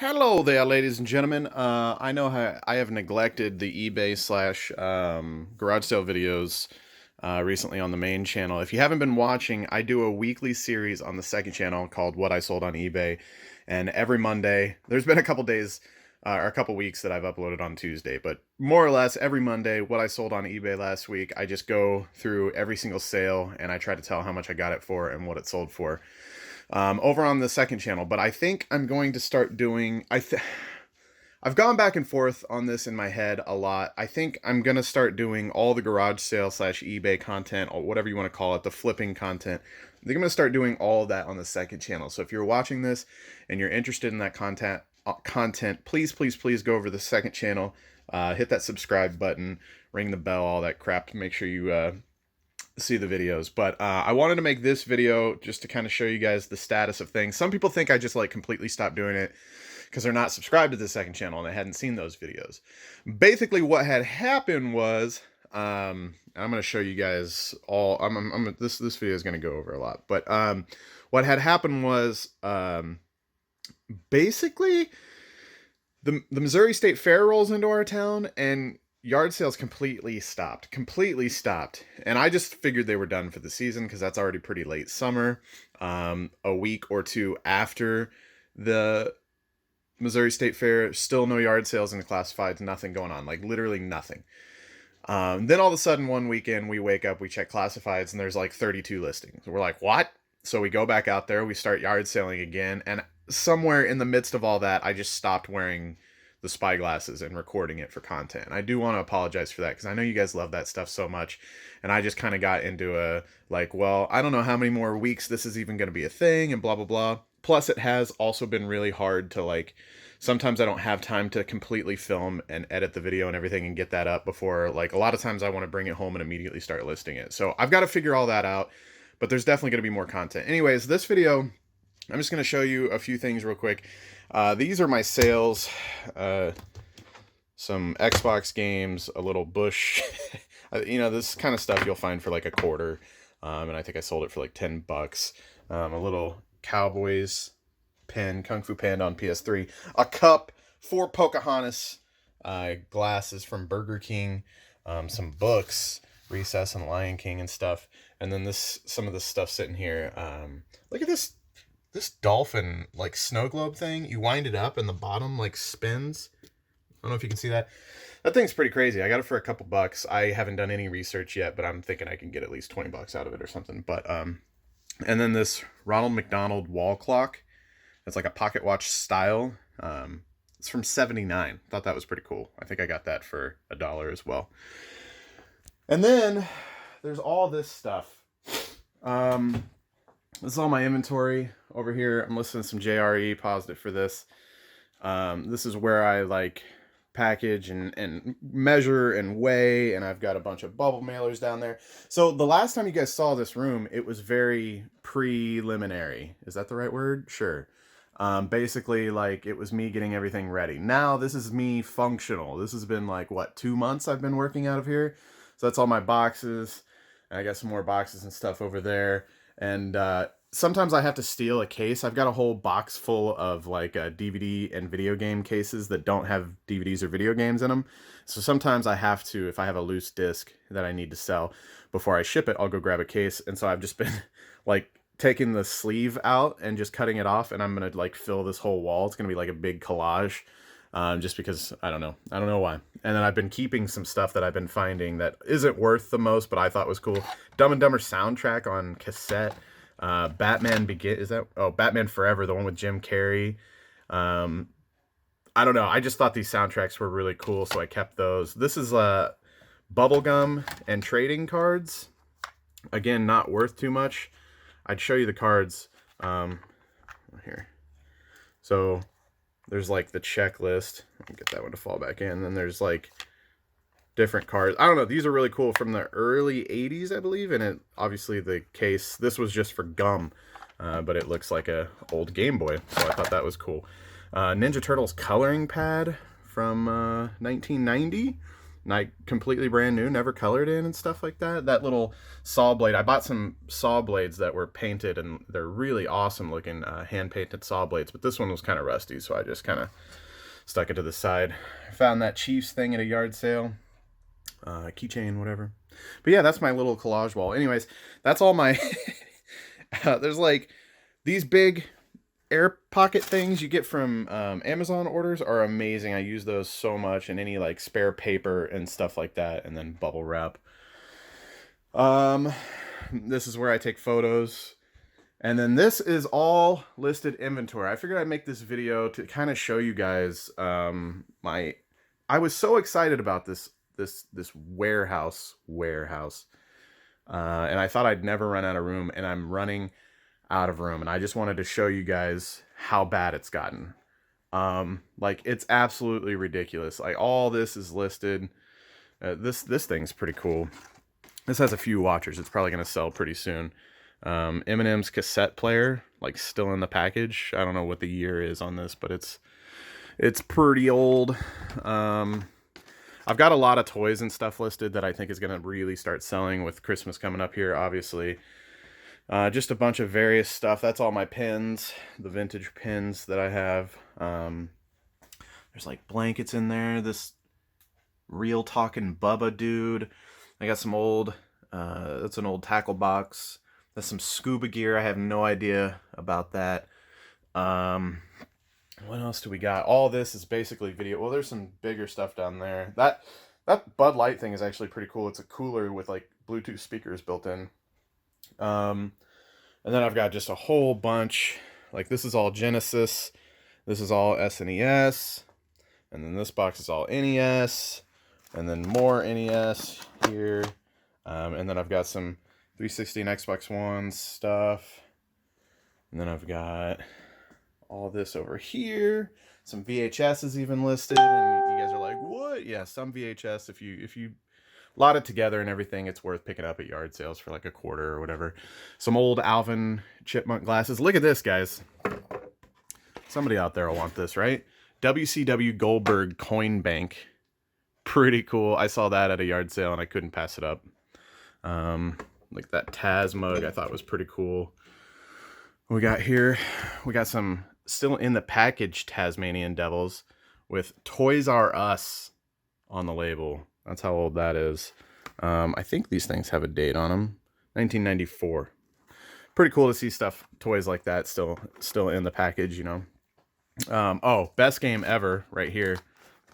Hello there, ladies and gentlemen. I know how I have neglected the eBay slash garage sale videos recently on the main channel. If you haven't been watching, I do a weekly series on the second channel called What I Sold on eBay. And every Monday, there's been a couple days or a couple weeks that I've uploaded on Tuesday, but more or less every Monday, what I sold on eBay last week, I just go through every single sale and I try to tell how much I got it for and what it sold for. Over on the second channel, but I think I'm going to start doing, I've gone back and forth on this in my head a lot. I think I'm going to start doing all the garage sale slash eBay content, or whatever you want to call it, the flipping content. I think I'm going to start doing all of that on the second channel. So if you're watching this and you're interested in that content, please go over to the second channel, hit that subscribe button, ring the bell, all that crap to make sure you see the videos. But I wanted to make this video just to kind of show you guys the status of things. Some people think I just like completely stopped doing it because they're not subscribed to the second channel and they hadn't seen those videos. Basically what had happened was, I'm going to show you guys all, this video is going to go over a lot, but what had happened was basically the Missouri State Fair rolls into our town and yard sales completely stopped. And I just figured they were done for the season because that's already pretty late summer. A week or two after the Missouri State Fair, still no yard sales in the classifieds, nothing going on, like literally nothing. Then all of a sudden one weekend we wake up, we check classifieds and there's like 32 listings. We're like, what? So we go back out there, we start yard selling again. And somewhere in the midst of all that, I just stopped wearing the spy glasses and recording it for content. And I do want to apologize for that because I know you guys love that stuff so much. And I just kind of got into a like, well, I don't know how many more weeks this is even going to be a thing and blah, blah, blah. Plus it has also been really hard to like, sometimes I don't have time to completely film and edit the video and everything and get that up before, like a lot of times I want to bring it home and immediately start listing it. So I've got to figure all that out, but there's definitely going to be more content. Anyways, this video, I'm just going to show you a few things real quick. These are my sales, some Xbox games, a little Bush, you know, this kind of stuff you'll find for like a quarter. And I think I sold it for like $10. A little Cowboys pen, Kung Fu Panda on PS3, a cup, 4 Pocahontas, glasses from Burger King, some books, Recess and Lion King and stuff. And then some of this stuff sitting here. Look at this dolphin like snow globe thing. You wind it up and the bottom like spins. I don't know if you can see that. That thing's pretty crazy. I got it for a couple bucks. I haven't done any research yet, but I'm thinking I can get at least 20 bucks out of it or something. But and then this Ronald McDonald wall clock. It's like a pocket watch style. It's from '79. Thought that was pretty cool. I think I got that for $1 as well. And then there's all this stuff. This is all my inventory over here. I'm listening to some JRE, paused it for this. This is where I like package and measure and weigh, and I've got a bunch of bubble mailers down there. So the last time you guys saw this room, it was very preliminary. Is that the right word? Sure. Basically like it was me getting everything ready. Now this is me functional. This has been like, what, 2 months I've been working out of here. So that's all my boxes. And I got some more boxes and stuff over there. And sometimes I have to steal a case. I've got a whole box full of like DVD and video game cases that don't have DVDs or video games in them. So sometimes I have to, if I have a loose disc that I need to sell before I ship it, I'll go grab a case. And so I've just been like taking the sleeve out and just cutting it off, and I'm gonna like fill this whole wall. It's gonna be like a big collage, just because I don't know why. And then I've been keeping some stuff that I've been finding that isn't worth the most, but I thought was cool. Dumb and Dumber soundtrack on cassette. Batman Batman Forever, the one with Jim Carrey. I don't know, I just thought these soundtracks were really cool, so I kept those. This is bubblegum and trading cards. Again, not worth too much. I'd show you the cards here. So there's like the checklist. Let me get that one to fall back in. Then there's like different cards. I don't know. These are really cool, from the early 80s, I believe. And obviously the case, this was just for gum, but it looks like a old Game Boy. So I thought that was cool. Ninja Turtles coloring pad from 1990. like completely brand new, never colored in and stuff like that. That little saw blade, I bought some saw blades that were painted, and they're really awesome looking hand painted saw blades, but this one was kind of rusty, so I just kind of stuck it to the side. I found that Chiefs thing at a yard sale, keychain, whatever. But yeah, that's my little collage wall. Anyways, that's all my there's like these big air pocket things you get from Amazon orders are amazing. I use those so much, and any like spare paper and stuff like that, and then bubble wrap. This is where I take photos, and then this is all listed inventory. I figured I'd make this video to kind of show you guys I was so excited about this warehouse, and I thought I'd never run out of room, and I'm running out of room, and I just wanted to show you guys how bad it's gotten. Like, it's absolutely ridiculous. Like, all this is listed. This thing's pretty cool. This has a few watchers. It's probably going to sell pretty soon. Eminem's cassette player, like, still in the package. I don't know what the year is on this, but it's pretty old. I've got a lot of toys and stuff listed that I think is going to really start selling with Christmas coming up here, obviously. Just a bunch of various stuff. That's all my pins, the vintage pins that I have. There's like blankets in there. This Real Talking Bubba dude. I got some old, that's an old tackle box. That's some scuba gear. I have no idea about that. What else do we got? All this is basically video. Well, there's some bigger stuff down there. That Bud Light thing is actually pretty cool. It's a cooler with like Bluetooth speakers built in. And then I've got just a whole bunch. Like, this is all Genesis. This is all SNES. And then this box is all NES. And then more NES here. And then I've got some 360 and Xbox One stuff. And then I've got all this over here. Some VHS is even listed. And you guys are like, what? Yeah, some VHS, if you lot it together and everything, it's worth picking up at yard sales for like $0.25 or whatever. Some old Alvin Chipmunk glasses. Look at this, guys. Somebody out there will want this, right? WCW Goldberg Coin Bank. Pretty cool. I saw that at a yard sale and I couldn't pass it up. Like that Taz mug I thought was pretty cool. We got here, we got some still in the package Tasmanian Devils with Toys R Us on the label. That's how old that is. I think these things have a date on them. 1994. Pretty cool to see stuff, toys like that still in the package, you know. Oh, best game ever right here.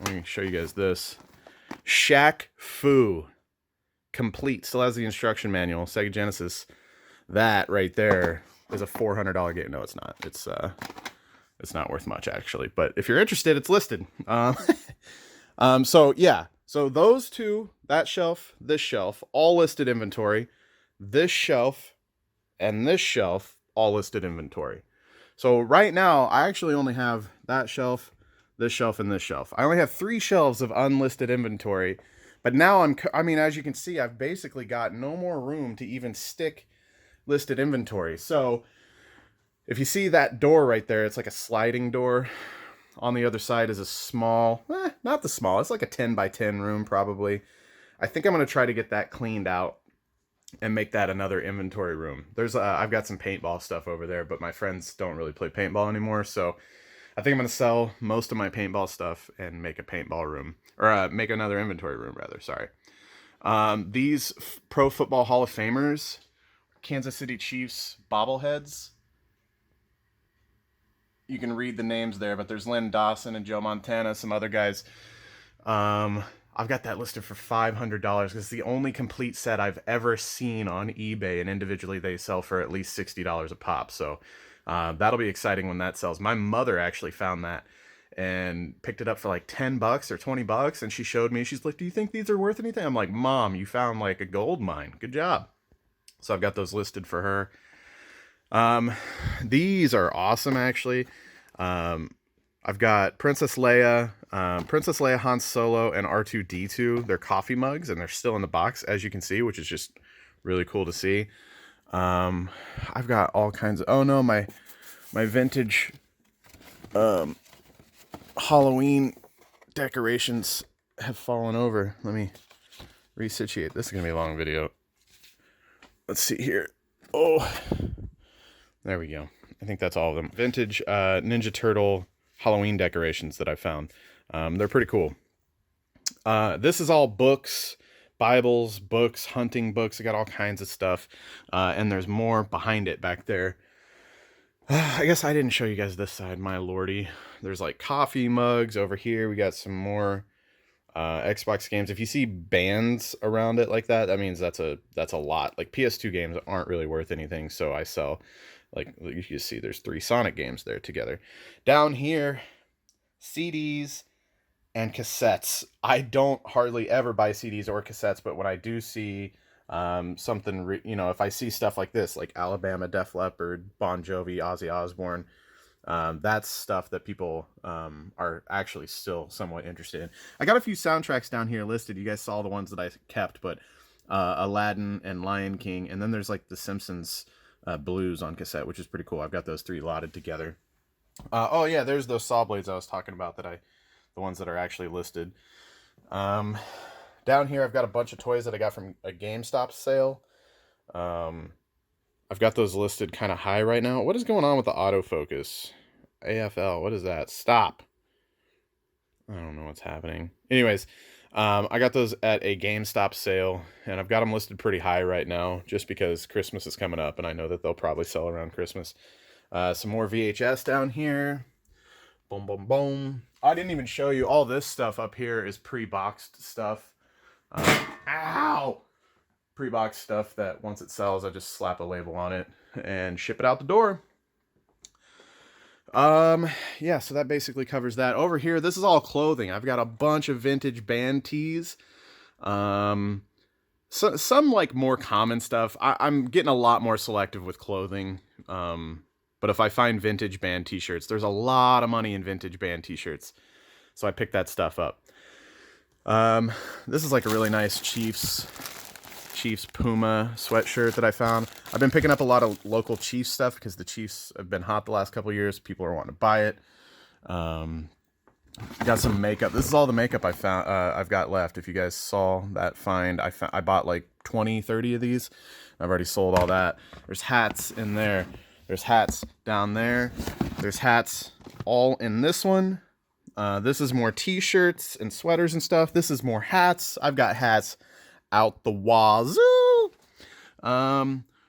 Let me show you guys this. Shaq Fu. Complete. Still has the instruction manual. Sega Genesis. That right there is a $400 game. No, it's not. It's not worth much, actually. But if you're interested, it's listed. So, yeah. So those two, that shelf, this shelf, all listed inventory. This shelf and this shelf, all listed inventory. So right now, I actually only have that shelf, this shelf, and this shelf. I only have 3 shelves of unlisted inventory. But now I mean, as you can see, I've basically got no more room to even stick listed inventory. So if you see that door right there, it's like a sliding door. On the other side is a small, not the small, it's like a 10 by 10 room probably. I think I'm going to try to get that cleaned out and make that another inventory room. There's I've got some paintball stuff over there, but my friends don't really play paintball anymore, so I think I'm going to sell most of my paintball stuff and make a paintball room, or make another inventory room rather, sorry. These Pro Football Hall of Famers, Kansas City Chiefs bobbleheads. You can read the names there, but there's Lynn Dawson and Joe Montana, some other guys. I've got that listed for $500 because it's the only complete set I've ever seen on eBay, and individually they sell for at least $60 a pop. So that'll be exciting when that sells. My mother actually found that and picked it up for like $10 or $20, and she showed me. She's like, "Do you think these are worth anything?" I'm like, "Mom, you found like a gold mine. Good job." So I've got those listed for her. These are awesome, actually. I've got Princess Leia, Han Solo, and R2-D2. They're coffee mugs, and they're still in the box, as you can see, which is just really cool to see. I've got all kinds of, oh no, my vintage, Halloween decorations have fallen over. Let me resituate. This is going to be a long video. Let's see here. Oh, there we go. I think that's all of them. Vintage Ninja Turtle Halloween decorations that I found. They're pretty cool. This is all books, Bibles, books, hunting books. I got all kinds of stuff. And there's more behind it back there. I guess I didn't show you guys this side, my lordy. There's like coffee mugs over here. We got some more Xbox games. If you see bands around it like that, that means that's a lot. Like PS2 games aren't really worth anything, so I sell, like you can see there's 3 Sonic games there together. Down here, CDs and cassettes. I don't hardly ever buy CDs or cassettes, but when I do see something, you know, if I see stuff like this, like Alabama, Def Leppard, Bon Jovi, Ozzy Osbourne, that's stuff that people are actually still somewhat interested in. I got a few soundtracks down here listed. You guys saw the ones that I kept, but Aladdin and Lion King, and then there's like the Simpsons blues on cassette, which is pretty cool. I've got those 3 lotted together. Oh yeah, there's those saw blades I was talking about, the ones that are actually listed. Down here I've got a bunch of toys that I got from a GameStop sale. I've got those listed kind of high right now. What is going on with the autofocus? AFL, what is that? Stop. I don't know what's happening. Anyways, I got those at a GameStop sale, and I've got them listed pretty high right now just because Christmas is coming up, and I know that they'll probably sell around Christmas. Some more VHS down here. Boom, boom, boom. I didn't even show you all this stuff up here is pre-boxed stuff. Ow! Pre-boxed stuff that once it sells, I just slap a label on it and ship it out the door. Yeah, so that basically covers that. Over here, this is all clothing. I've got a bunch of vintage band tees. Some like more common stuff. I'm getting a lot more selective with clothing. But if I find vintage band t-shirts, there's a lot of money in vintage band t-shirts. So I picked that stuff up. This is like a really nice Chiefs Puma sweatshirt that I found. I've been picking up a lot of local Chiefs stuff because the Chiefs have been hot the last couple of years. People are wanting to buy it. Got some makeup. This is all the makeup I found. I've got left. If you guys saw that find, I bought like 20, 30 of these. I've already sold all that. There's hats in there. There's hats down there. There's hats all in this one. This is more t-shirts and sweaters and stuff. This is more hats. I've got hats out the wazoo.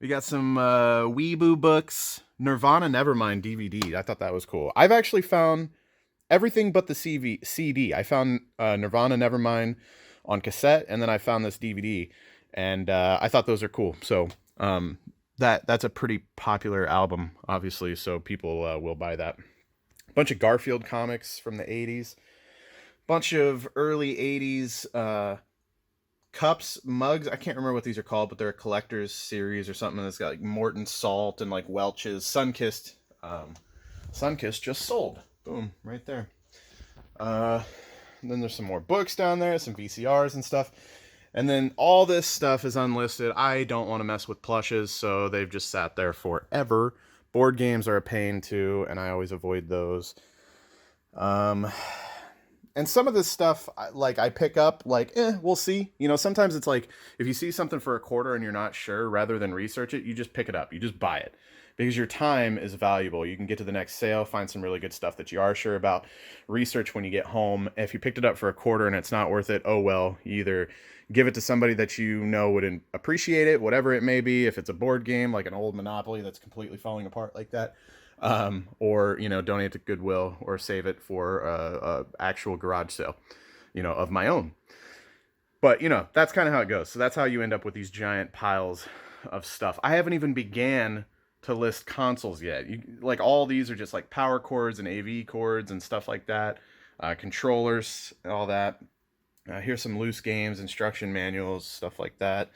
We got some Weeboo books. Nirvana Nevermind DVD. I thought that was cool. I've actually found everything but the CD. I found Nirvana Nevermind on cassette, and then I found this DVD, and I thought those are cool. So that's a pretty popular album, obviously, so people will buy that. Bunch of Garfield comics from the 80s. Bunch of early 80s cups, mugs. I can't remember what these are called, but they're a collector's series or something that's got like Morton Salt and like Welch's. Sunkist. Sunkist just sold. Boom, right there. Then there's some more books down there, some VCRs and stuff. And then all this stuff is unlisted. I don't want to mess with plushes, so they've just sat there forever. Board games are a pain too, and I always avoid those. And some of this stuff, like I pick up, like, we'll see. You know, sometimes it's like, if you see something for a quarter and you're not sure, rather than research it, you just pick it up. You just buy it. Because your time is valuable. You can get to the next sale, find some really good stuff that you are sure about. Research when you get home. If you picked it up for a quarter and it's not worth it, oh well. You either give it to somebody that you know would appreciate it, whatever it may be. If it's a board game, like an old Monopoly that's completely falling apart like that. Or, you know, donate to Goodwill or save it for a actual garage sale, you know, of my own. But, you know, that's kind of how it goes. So that's how you end up with these giant piles of stuff. I haven't even began to list consoles yet. Like all these are just like power cords and AV cords and stuff like that. Controllers, all that. Here's some loose games, instruction manuals, stuff like that.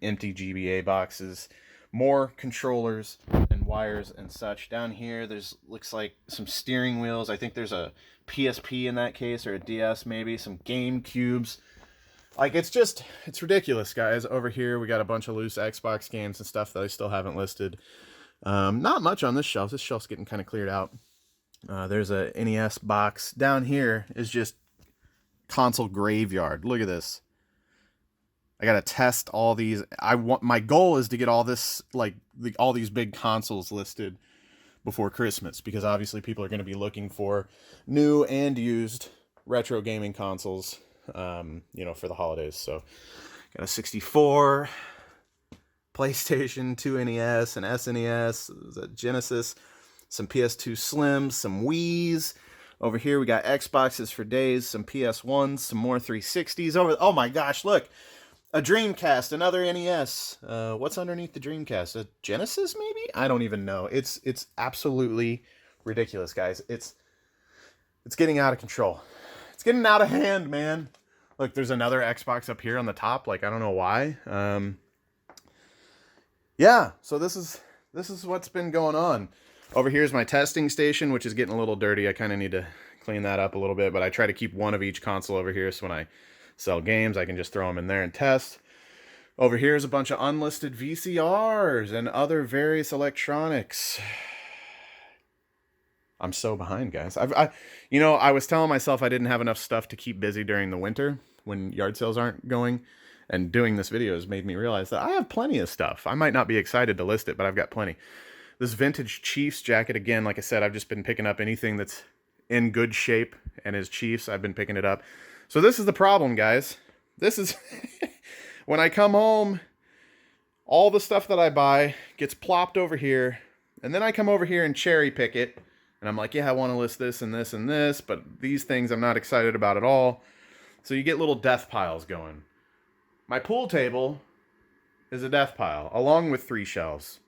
Empty GBA boxes. More controllers and wires and such. Down here, looks like some steering wheels. I think there's a PSP in that case, or a DS maybe. Some GameCubes. Like, it's ridiculous, guys. Over here, we got a bunch of loose Xbox games and stuff that I still haven't listed. Not much on this shelf. This shelf's getting kind of cleared out. There's a NES box. Down here is just console graveyard. Look at this. I gotta test all these. My goal is to get all this, like all these big consoles listed before Christmas, because obviously people are going to be looking for new and used retro gaming consoles, you know, for the holidays. So got a 64, PlayStation, 2 NES, an SNES, a Genesis, some PS2 Slims, some Wiis. Over here we got Xboxes for days, some PS1s, some more 360s. Oh my gosh, look! A Dreamcast, another NES. What's underneath the Dreamcast? A Genesis, maybe? I don't even know. It's absolutely ridiculous, guys. It's getting out of control. It's getting out of hand, man. Look, there's another Xbox up here on the top. Like, I don't know why. Yeah, so this is what's been going on. Over here is my testing station, which is getting a little dirty. I kind of need to clean that up a little bit, but I try to keep one of each console over here, so when I sell games, I can just throw them in there and test. Over here is a bunch of unlisted VCRs and other various electronics. I'm so behind, guys. You know, I was telling myself I didn't have enough stuff to keep busy during the winter when yard sales aren't going, and doing this video has made me realize that I have plenty of stuff. I might not be excited to list it, but I've got plenty. This vintage Chiefs jacket, again, like I said, I've just been picking up anything that's in good shape and is Chiefs. I've been picking it up. So this is the problem, guys. This is when I come home, all the stuff that I buy gets plopped over here, and then I come over here and cherry pick it, and I'm like, yeah, I want to list this and this and this, but these things I'm not excited about at all. So you get little death piles going. My pool table is a death pile, along with 3 shelves.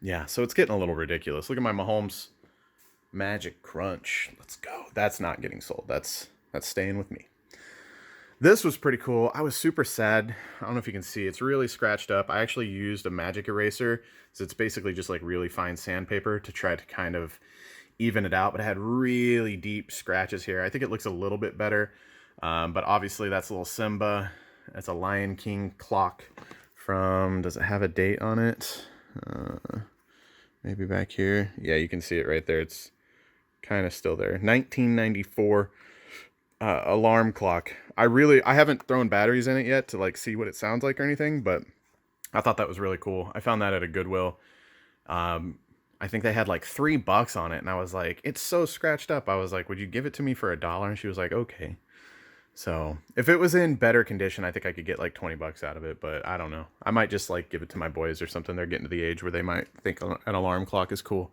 Yeah, so it's getting a little ridiculous. Look at my Mahomes Magic Crunch. Let's go. That's not getting sold. That's staying with me. This was pretty cool. I was super sad. I don't know if you can see. It's really scratched up. I actually used a magic eraser. So it's basically just like really fine sandpaper to try to kind of even it out. But it had really deep scratches here. I think it looks a little bit better. But obviously that's a little Simba. That's a Lion King clock from... Does it have a date on it? Maybe back here. Yeah, you can see it right there. It's kind of still there. 1994 alarm clock. I haven't thrown batteries in it yet to like see what it sounds like or anything, but I thought that was really cool. I found that at a Goodwill. I think they had like $3 on it, and I was like, it's so scratched up. I was like, would you give it to me for $1? And she was like, okay. So if it was in better condition, I think I could get like $20 out of it, but I don't know. I might just like give it to my boys or something. They're getting to the age where they might think an alarm clock is cool.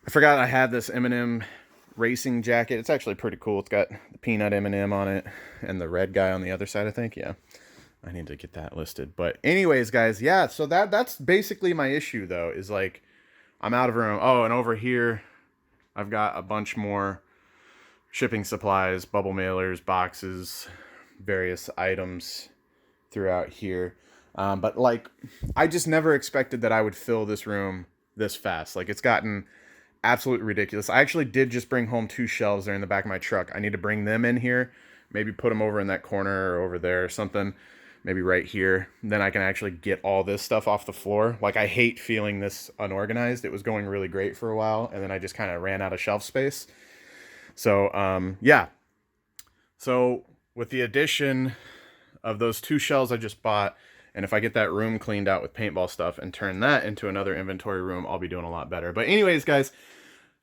I forgot I had this M&M racing jacket. It's actually pretty cool. It's got the peanut M&M on it and the red guy on the other side, I think. Yeah, I need to get that listed. But anyways, guys, yeah, so that's basically my issue, though, is like I'm out of room. Oh, and over here, I've got a bunch more shipping supplies, bubble mailers, boxes, various items throughout here. But like, I just never expected that I would fill this room this fast. Like, it's gotten absolutely ridiculous. I actually did just bring home 2 shelves there in the back of my truck. I need to bring them in here, maybe put them over in that corner or over there or something, maybe right here. Then I can actually get all this stuff off the floor. Like, I hate feeling this unorganized. It was going really great for a while, and then I just kind of ran out of shelf space. So, yeah. So with the addition of those 2 shelves I just bought, and if I get that room cleaned out with paintball stuff and turn that into another inventory room, I'll be doing a lot better. But anyways, guys,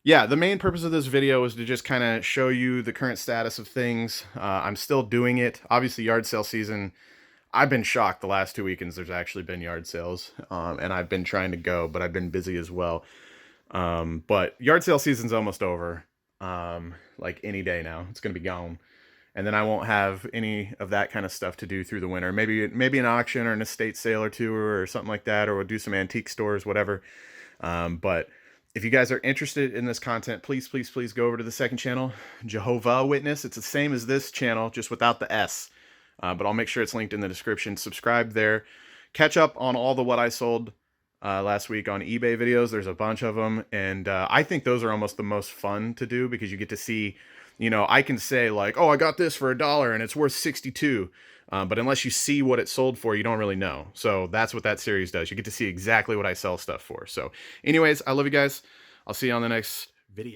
yeah, the main purpose of this video is to just kind of show you the current status of things. I'm still doing it. Obviously, yard sale season, I've been shocked the last 2 weekends there's actually been yard sales. And I've been trying to go, but I've been busy as well. But yard sale season's almost over. Like any day now. It's going to be gone. And then I won't have any of that kind of stuff to do through the winter. Maybe an auction or an estate sale or two or something like that, or we'll do some antique stores, whatever. But if you guys are interested in this content, please go over to the second channel, Jehovah Witness. It's the same as this channel, just without the S. But I'll make sure it's linked in the description. Subscribe there. Catch up on all the what I sold last week on eBay videos. There's a bunch of them, and I think those are almost the most fun to do because you get to see, you know, I can say like, oh, I got this for $1 and it's worth 62, but unless you see what it sold for, you don't really know. So that's what that series does. You get to see exactly what I sell stuff for. So anyways, I love you guys. I'll see you on the next video.